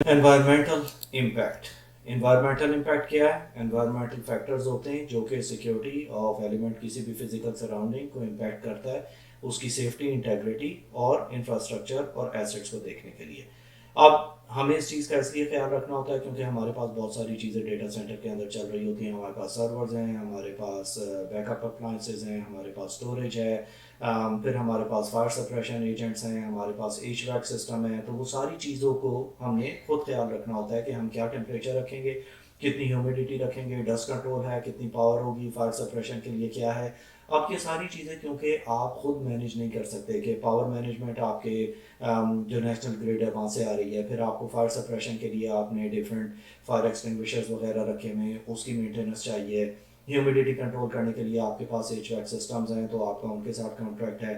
Environmental impact. Environmental impact کیا ہے؟ Environmental factors ہوتے ہیں جو کہ سیکیورٹی آف ایلیمنٹ کسی بھی فزیکل سراؤنڈنگ کو امپیکٹ کرتا ہے، اس کی سیفٹی، انٹیگریٹی اور انفراسٹرکچر اور ایسٹس کو دیکھنے کے لیے. اب ہمیں اس چیز کا اس لیے خیال رکھنا ہوتا ہے کیونکہ ہمارے پاس بہت ساری چیزیں ڈیٹا سینٹر کے اندر چل رہی ہوتی ہیں. ہمارے پاس سرورز ہیں، ہمارے پاس بیک اپ اپلائنسز ہیں، ہمارے پاس اسٹوریج ہے، پھر ہمارے پاس فائر سپریشن ایجنٹس ہیں، ہمارے پاس ایچ ویک سسٹم ہے. تو وہ ساری چیزوں کو ہم نے خود خیال رکھنا ہوتا ہے کہ ہم کیا ٹیمپریچر رکھیں گے، کتنی ہیومیڈیٹی رکھیں گے، ڈسٹ کنٹرول ہے، کتنی پاور ہوگی، فائر سپریشن کے لیے کیا ہے. اب یہ ساری چیزیں کیونکہ آپ خود مینیج نہیں کر سکتے کہ پاور مینجمنٹ آپ کے جو نیشنل گریڈ ہے وہاں سے آ رہی ہے، پھر آپ کو فائر سپریشن کے لیے آپ نے ڈفرینٹ فائر ایکسٹنگوشرز وغیرہ رکھے ہوئے ہیں، اس کی مینٹیننس چاہیے. ہیومیڈیٹی کنٹرول کرنے کے لیے آپ کے پاس ایچ ویک سسٹمز ہیں تو آپ کا ان کے ساتھ کانٹریکٹ ہے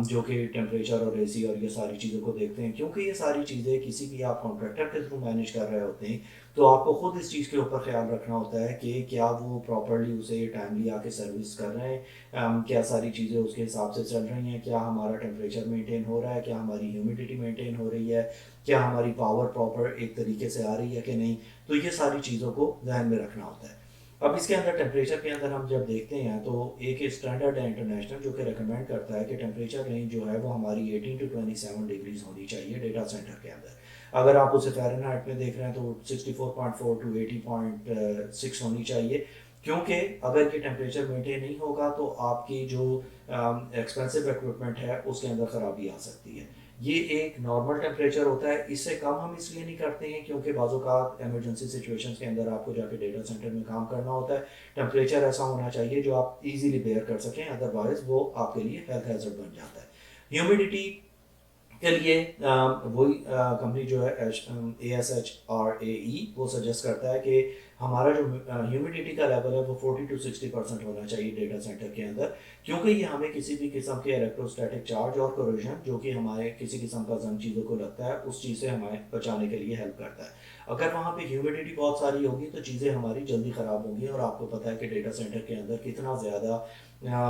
جو کہ ٹیمپریچر اور اے سی اور یہ ساری چیزوں کو دیکھتے ہیں. کیونکہ یہ ساری چیزیں کسی بھی آپ کانٹریکٹر کے تھرو مینیج کر رہے ہوتے ہیں تو آپ کو خود اس چیز کے اوپر خیال رکھنا ہوتا ہے کہ کیا وہ پراپرلی اسے ٹائملی آ کے سروس کر رہے ہیں، کیا ساری چیزیں اس کے حساب سے چل رہی ہیں، کیا ہمارا ٹیمپریچر مینٹین ہو رہا ہے، کیا ہماری ہیومیڈیٹی مینٹین ہو رہی ہے، کیا ہماری پاور پراپر ایک طریقے سے آ رہی ہے کہ نہیں. تو یہ ساری چیزوں کو ذہن میں رکھنا ہوتا ہے. اب اس کے اندر ٹیمپریچر کے اندر ہم جب دیکھتے ہیں تو ایک اسٹینڈرڈ ہے انٹرنیشنل جو کہ ریکمینڈ کرتا ہے کہ ٹیمپریچر رینج جو ہے وہ ہماری 18 to 27 ڈگریز ہونی چاہیے ڈیٹا سینٹر کے اندر. اگر آپ اسے فیرن ہائٹ میں دیکھ رہے ہیں تو 64.4 to 80.6 ہونی چاہیے. کیونکہ اگر یہ ٹیمپریچر مینٹین نہیں ہوگا تو آپ کی جو ایکسپینسو ایکوپمنٹ ہے اس کے اندر خرابی آ سکتی ہے. یہ ایک نارمل ٹیمپریچر ہوتا ہے. اس سے کم ہم اس لیے نہیں کرتے ہیں کیونکہ بعض اوقات ایمرجنسی سچویشنز کے اندر آپ کو جا کے ڈیٹا سینٹر میں کام کرنا ہوتا ہے. ٹیمپریچر ایسا ہونا چاہیے جو آپ ایزیلی بیئر کر سکیں، ادروائز وہ آپ کے لیے ہیلتھ ہیزرڈ بن جاتا ہے. ہیومیڈیٹی کے لیے وہی کمپنی جو ہے ASHRAE وہ سجیسٹ کرتا ہے کہ ہمارا جو ہیومیڈیٹی کا لیول ہے وہ 40 to 60% ہونا چاہیے ڈیٹا سینٹر کے اندر. کیونکہ یہ ہمیں کسی بھی قسم کے الیکٹروسٹیٹک چارج اور کوروژن جو کہ ہمارے کسی قسم کا زنگ چیزوں کو لگتا ہے اس چیز سے ہمیں بچانے کے لیے ہیلپ کرتا ہے. اگر وہاں پہ ہیومیڈیٹی بہت ساری ہوگی تو چیزیں ہماری جلدی خراب ہوں گی. اور آپ کو پتہ ہے کہ ڈیٹا سینٹر کے اندر کتنا زیادہ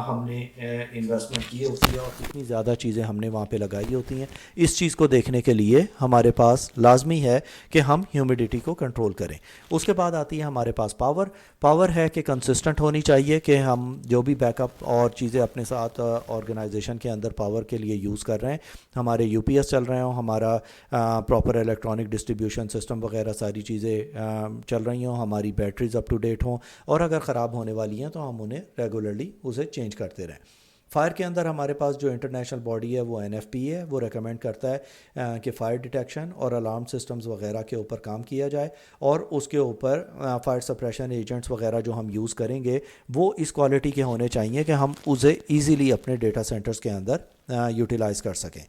ہم نے انویسٹمنٹ کی ہوتی ہے اور کتنی زیادہ چیزیں ہم نے وہاں پہ لگائی ہوتی ہیں. اس چیز کو دیکھنے کے لیے ہمارے پاس لازمی ہے کہ ہم ہیومیڈیٹی کو کنٹرول کریں. اس کے بعد آتی ہے ہمارے پاس پاور ہے کہ کنسسٹنٹ ہونی چاہیے کہ ہم جو بھی بیک اپ اور چیزیں اپنے ساتھ آرگنائزیشن کے اندر پاور کے لیے یوز کر رہے ہیں، ہمارے UPS چل رہے ہوں، ہمارا پراپر الیکٹرانک ڈسٹریبیوشن سسٹم وغیرہ ساری چیزیں چل رہی ہوں، ہماری بیٹریز اپ ٹو ڈیٹ ہوں، اور اگر خراب ہونے والی ہیں تو ہم انہیں ریگولرلی اسے چینج کرتے رہیں. فائر کے اندر ہمارے پاس جو انٹرنیشنل باڈی ہے وہ NFPA ہے. وہ ریکمینڈ کرتا ہے کہ فائر ڈیٹیکشن اور الارم سسٹمز وغیرہ کے اوپر کام کیا جائے اور اس کے اوپر فائر سپریشن ایجنٹس وغیرہ جو ہم یوز کریں گے وہ اس کوالٹی کے ہونے چاہیے کہ ہم اسے ایزیلی اپنے ڈیٹا سینٹرز کے اندر یوٹیلائز کر سکیں.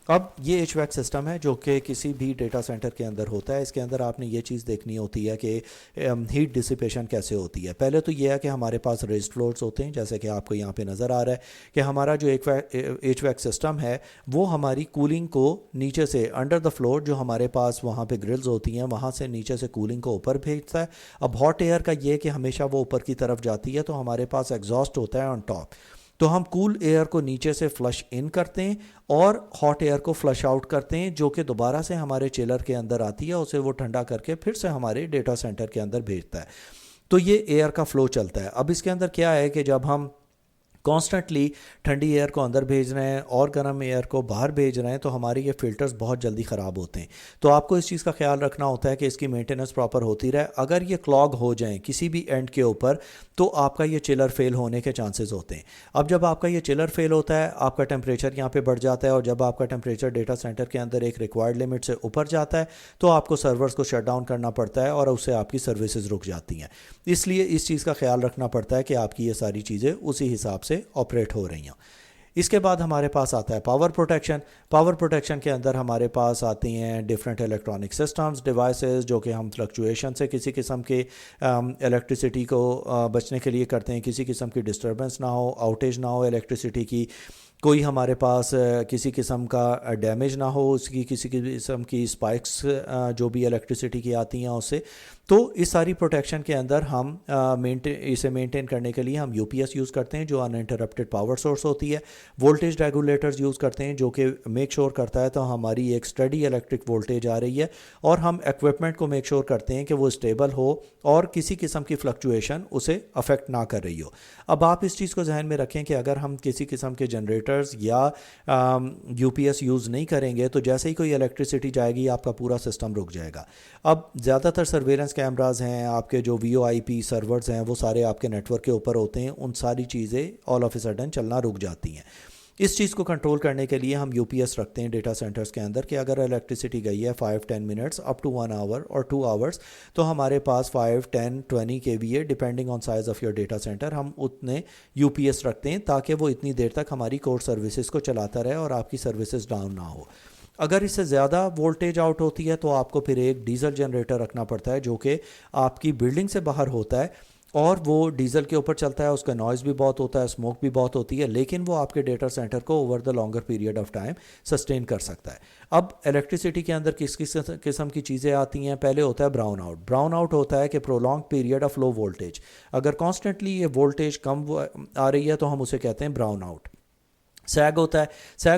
اب یہ ایچ ویک سسٹم ہے جو کہ کسی بھی ڈیٹا سینٹر کے اندر ہوتا ہے. اس کے اندر آپ نے یہ چیز دیکھنی ہوتی ہے کہ ہیٹ ڈسیپیشن کیسے ہوتی ہے. پہلے تو یہ ہے کہ ہمارے پاس ریزڈ فلورز ہوتے ہیں جیسے کہ آپ کو یہاں پہ نظر آ رہا ہے کہ ہمارا جو ایچ ویک سسٹم ہے وہ ہماری کولنگ کو نیچے سے انڈر دا فلور جو ہمارے پاس وہاں پہ گرلز ہوتی ہیں وہاں سے نیچے سے کولنگ کو اوپر بھیجتا ہے. اب ہاٹ ایئر کا یہ کہ ہمیشہ وہ اوپر کی طرف جاتی ہے تو ہمارے پاس ایگزاسٹ ہوتا ہے آن ٹاپ. تو ہم کول ایئر کو نیچے سے فلش ان کرتے ہیں اور ہاٹ ایئر کو فلش آؤٹ کرتے ہیں جو کہ دوبارہ سے ہمارے چیلر کے اندر آتی ہے، اسے وہ ٹھنڈا کر کے پھر سے ہمارے ڈیٹا سینٹر کے اندر بھیجتا ہے. تو یہ ایئر کا فلو چلتا ہے. اب اس کے اندر کیا ہے کہ جب ہم کانسٹنٹلی ٹھنڈی ایئر کو اندر بھیج رہے ہیں اور گرم ایئر کو باہر بھیج رہے ہیں تو ہمارے یہ فلٹرز بہت جلدی خراب ہوتے ہیں. تو آپ کو اس چیز کا خیال رکھنا ہوتا ہے کہ اس کی مینٹیننس پراپر ہوتی رہے. اگر یہ کلاگ ہو جائیں کسی بھی اینڈ کے اوپر تو آپ کا یہ چلر فیل ہونے کے چانسز ہوتے ہیں. اب جب آپ کا یہ چلر فیل ہوتا ہے آپ کا ٹیمپریچر یہاں پہ بڑھ جاتا ہے اور جب آپ کا ٹیمپریچر ڈیٹا سینٹر کے اندر ایک ریکوائرڈ لمٹ سے اوپر جاتا ہے تو آپ کو سرورز کو شٹ ڈاؤن کرنا پڑتا ہے اور اس سے آپ کی سروسز رک جاتی ہیں. اس لیے اس چیز کا خیال رکھنا پڑتا ہے کہ آپ کی یہ ساری چیزیں اسی حساب سے آپریٹ ہو رہی ہیں. اس کے بعد ہمارے پاس آتا ہے پاور پروٹیکشن. پاور پروٹیکشن کے اندر ہمارے پاس آتی ہیں ڈفرینٹ الیکٹرانک سسٹمز ڈیوائسز جو کہ ہم فلکچویشن سے کسی قسم کے الیکٹریسٹی کو بچنے کے لیے کرتے ہیں، کسی قسم کی ڈسٹربنس نہ ہو، آؤٹیج نہ ہو الیکٹریسٹی کی. کوئی ہمارے پاس کسی قسم کا ڈیمیج نہ ہو، اس کی کسی قسم کی اسپائکس جو بھی الیکٹریسٹی کی آتی ہیں اس سے. تو اس ساری پروٹیکشن کے اندر ہم اسے مینٹین کرنے کے لیے ہم یو پی ایس یوز کرتے ہیں جو ان انٹرپٹیڈ پاور سورس ہوتی ہے. وولٹیج ریگولیٹرز یوز کرتے ہیں جو کہ میک شور کرتا ہے تو ہماری ایک اسٹڈی الیکٹرک وولٹیج آ رہی ہے، اور ہم ایکوپمنٹ کو میک شور کرتے ہیں کہ وہ اسٹیبل ہو اور کسی قسم کی فلکچویشن اسے افیکٹ نہ کر رہی ہو. اب آپ اس چیز کو ذہن میں رکھیں کہ اگر ہم کسی قسم کے جنریٹرز یا یو پی ایس یوز نہیں کریں گے تو جیسے ہی کوئی الیکٹریسٹی جائے گی آپ کا پورا سسٹم رک جائے گا. اب زیادہ تر سرویلنس کیمراز ہیں، آپ کے جو وی او آئی پی سرورز ہیں وہ سارے آپ کے نیٹ ورک کے اوپر ہوتے ہیں، ان ساری چیزیں آل آف اے سڈن چلنا رک جاتی ہیں. اس چیز کو کنٹرول کرنے کے لیے ہم یو پی ایس رکھتے ہیں ڈیٹا سینٹرز کے اندر کہ اگر الیکٹریسٹی گئی ہے 5-10 منٹس اپ ٹو 1 آور اور 2 آورس تو ہمارے پاس 5-10-20 K V A depending on size of your data centre ہم اتنے یو پی ایس رکھتے ہیں تاکہ وہ اتنی دیر تک ہماری کور سروسز کو چلاتا رہے اور آپ کی سروسز ڈاؤن نہ ہو. اگر اس سے زیادہ وولٹیج آؤٹ ہوتی ہے تو آپ کو پھر ایک ڈیزل جنریٹر رکھنا پڑتا ہے جو کہ آپ کی بلڈنگ سے باہر ہوتا ہے اور وہ ڈیزل کے اوپر چلتا ہے. اس کا نوائز بھی بہت ہوتا ہے، اسموک بھی بہت ہوتی ہے، لیکن وہ آپ کے ڈیٹا سینٹر کو over the longer period of time sustain کر سکتا ہے. اب الیکٹریسٹی کے اندر کس قسم کی چیزیں آتی ہیں؟ پہلے ہوتا ہے براؤن آؤٹ. براؤن آؤٹ ہوتا ہے کہ prolonging period of low voltage. اگر کانسٹنٹلی یہ وولٹیج کم آ رہی ہے تو ہم اسے کہتے ہیں براؤن آؤٹ. سیگ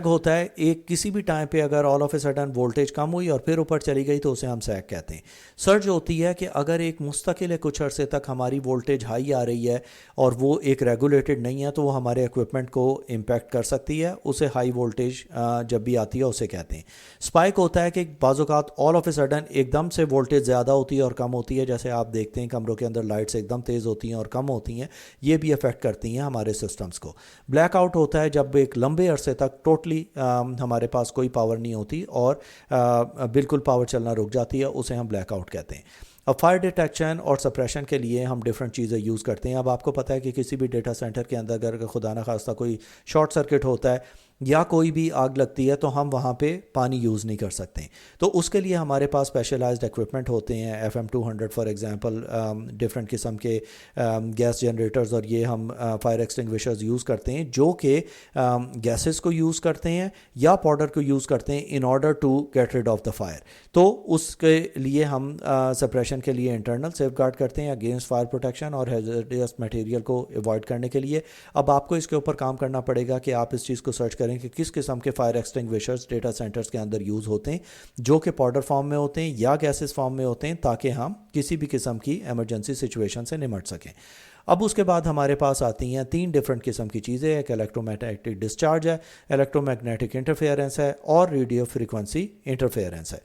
ہوتا ہے ایک کسی بھی ٹائم پہ اگر all of a sudden voltage کم ہوئی اور پھر اوپر چلی گئی تو اسے ہم سیگ کہتے ہیں. سرج ہوتی ہے کہ اگر ایک مستقل ہے کچھ عرصے تک ہماری وولٹیج ہائی آ رہی ہے اور وہ ایک ریگولیٹڈ نہیں ہے تو وہ ہمارے ایکوپمنٹ کو امپیکٹ کر سکتی ہے، اسے ہائی وولٹیج جب بھی آتی ہے اسے کہتے ہیں. اسپائک ہوتا ہے کہ بعض اوقات آل آف اے سڈن ایک دم سے وولٹیج زیادہ ہوتی ہے اور کم ہوتی ہے، جیسے آپ دیکھتے ہیں کمروں کے اندر لائٹس ایک دم تیز ہوتی ہیں اور کم ہوتی ہیں، یہ بھی افیکٹ کرتی ہیں ہمارے سسٹمز کو. بلیک آؤٹ ہوتا ہے جب ایک لمبے عرصے تک ٹوٹلی ہمارے پاس کوئی پاور نہیں ہوتی اور بالکل پاور چلنا رک جاتی ہے، اسے ہم بلیک آؤٹ کہتے ہیں. اب فائر ڈیٹیکشن اور سپریشن کے لیے ہم ڈفرینٹ چیزیں یوز کرتے ہیں. اب آپ کو پتہ ہے کہ کسی بھی ڈیٹا سینٹر کے اندر اگر خدا نہ خواستہ کوئی شارٹ سرکٹ ہوتا ہے یا کوئی بھی آگ لگتی ہے تو ہم وہاں پہ پانی یوز نہیں کر سکتے. تو اس کے لیے ہمارے پاس اسپیشلائزڈ ایکوپمنٹ ہوتے ہیں، FM200 فار ایگزامپل، ڈفرینٹ قسم کے گیس جنریٹرز، اور یہ ہم فائر ایکسٹنگوشرز یوز کرتے ہیں جو کہ گیسز کو یوز کرتے ہیں یا پاؤڈر کو یوز کرتے ہیں in order to get rid of the fire. تو اس کے لیے ہم سپریشن کے لیے انٹرنل سیف گارڈ کرتے ہیں اگینسٹ فائر پروٹیکشن اور ہیزرڈس مٹیریل کو ایوائڈ کرنے کے لیے. اب آپ کو اس کے اوپر کام کرنا پڑے گا کہ آپ اس چیز کو سرچ کریں کہ کس قسم کے فائر ایکسٹنگوشرز ڈیٹا سینٹرز کے اندر یوز ہوتے ہیں جو کہ پاؤڈر فارم میں ہوتے ہیں یا گیسز فارم میں ہوتے ہیں تاکہ ہم کسی بھی قسم کی ایمرجنسی سچویشن سے نمٹ سکیں. اب اس کے بعد ہمارے پاس آتی ہیں 3 ڈفرینٹ قسم کی چیزیں. ایک الیکٹرو میگنیٹک ڈسچارج ہے، الیکٹرو میگنیٹک انٹرفیئرنس ہے اور ریڈیو فریکوینسی انٹرفیئرنس ہے.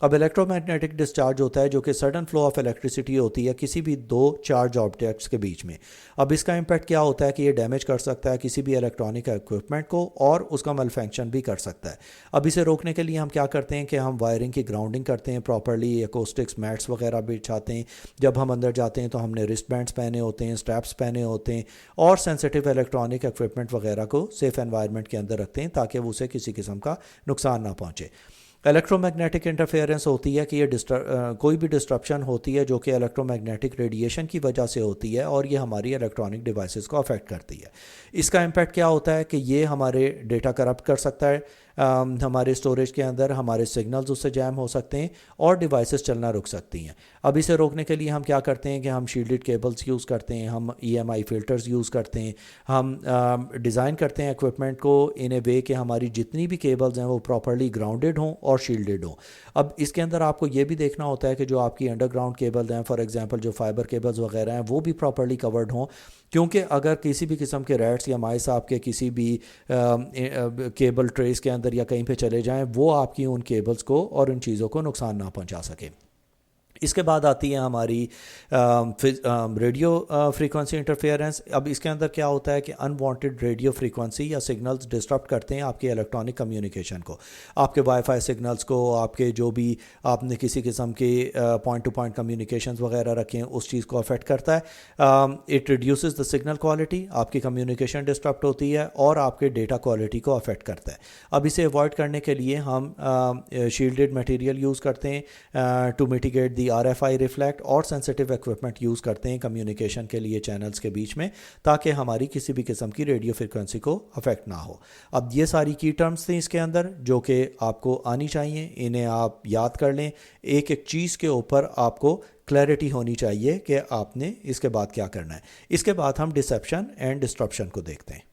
اب الیکٹرو میگنیٹک ڈسچارج ہوتا ہے جو کہ سڈن فلو آف الیکٹریسٹی ہوتی ہے کسی بھی 2 چارج آبجیکٹس کے بیچ میں. اب اس کا امپیکٹ کیا ہوتا ہے کہ یہ ڈیمیج کر سکتا ہے کسی بھی الیکٹرانک ایکوپمنٹ کو اور اس کا مل فنکشن بھی کر سکتا ہے. اب اسے روکنے کے لیے ہم کیا کرتے ہیں کہ ہم وائرنگ کی گراؤنڈنگ کرتے ہیں پراپرلی، ایکوسٹکس میٹس وغیرہ بچھاتے ہیں. جب ہم اندر جاتے ہیں تو ہم نے رسٹ بینڈس پہنے ہوتے ہیں، اسٹریپس پہنے ہوتے ہیں اور سینسیٹیو الیکٹرانک ایکوپمنٹ وغیرہ کو سیف انوائرمنٹ کے اندر رکھتے ہیں تاکہ وہ اسے کسی قسم کا نقصان نہ پہنچے. الیکٹرو میگنیٹک انٹرفیئرنس ہوتی ہے کہ یہ کوئی بھی ڈسٹرپشن ہوتی ہے جو کہ الیکٹرو میگنیٹک ریڈیشن کی وجہ سے ہوتی ہے اور یہ ہماری الیکٹرانک ڈیوائسز کو افیکٹ کرتی ہے. اس کا امپیکٹ کیا ہوتا ہے کہ یہ ہمارے ڈیٹا کرپٹ کر سکتا ہے، ہمارے اسٹوریج کے اندر ہمارے سگنلز اس سے جیم ہو سکتے ہیں اور ڈیوائسز چلنا رک سکتی ہیں. اب اسے روکنے کے لیے ہم کیا کرتے ہیں کہ ہم شیلڈڈ کیبلز یوز کرتے ہیں، ہم EMI فلٹرز یوز کرتے ہیں، ہم ڈیزائن کرتے ہیں ایکوپمنٹ کو ان اے وے کہ ہماری جتنی بھی کیبلز ہیں وہ پراپرلی گراؤنڈڈ ہوں اور شیلڈڈ ہوں. اب اس کے اندر آپ کو یہ بھی دیکھنا ہوتا ہے کہ جو آپ کی انڈر گراؤنڈ کیبلز ہیں، فار ایگزامپل جو فائبر کیبلز وغیرہ ہیں، وہ بھی پراپرلی کورڈ ہوں، کیونکہ اگر کسی بھی قسم کے ریٹس یا مائس آپ کے کسی بھی کیبل ٹریس کے اندر یا کہیں پہ چلے جائیں وہ آپ کی ان کیبلز کو اور ان چیزوں کو نقصان نہ پہنچا سکے. اس کے بعد آتی ہے ہماری ریڈیو فریکوینسی انٹرفیئرنس. اب اس کے اندر کیا ہوتا ہے کہ ان وانٹیڈ ریڈیو فریکوینسی یا سگنلز ڈسٹرپٹ کرتے ہیں آپ کے الیکٹرانک کمیونیکیشن کو، آپ کے وائی فائی سگنلز کو، آپ کے جو بھی آپ نے کسی قسم کے پوائنٹ ٹو پوائنٹ کمیونیکیشنز وغیرہ رکھے ہیں اس چیز کو افیکٹ کرتا ہے. It reduces the signal quality, آپ کی کمیونیکیشن ڈسٹرپٹ ہوتی ہے اور آپ کے ڈیٹا کوالٹی کو افیکٹ کرتا ہے. اب اسے اوائڈ کرنے کے لیے ہم شیلڈڈ مٹیریل یوز کرتے ہیں to mitigate the RFI reflect اور سینسٹیو ایکوپمنٹ یوز کرتے ہیں کمیونیکیشن کے لیے چینلز کے بیچ میں، تاکہ ہماری کسی بھی قسم کی ریڈیو فریکوینسی کو افیکٹ نہ ہو. اب یہ ساری کی ٹرمز تھیں اس کے اندر جو کہ آپ کو آنی چاہیے، انہیں آپ یاد کر لیں. ایک ایک چیز کے اوپر آپ کو کلیئرٹی ہونی چاہیے کہ آپ نے اس کے بعد کیا کرنا ہے. اس کے بعد ہم ڈسیپشن اینڈ ڈسٹرپشن کو دیکھتے ہیں.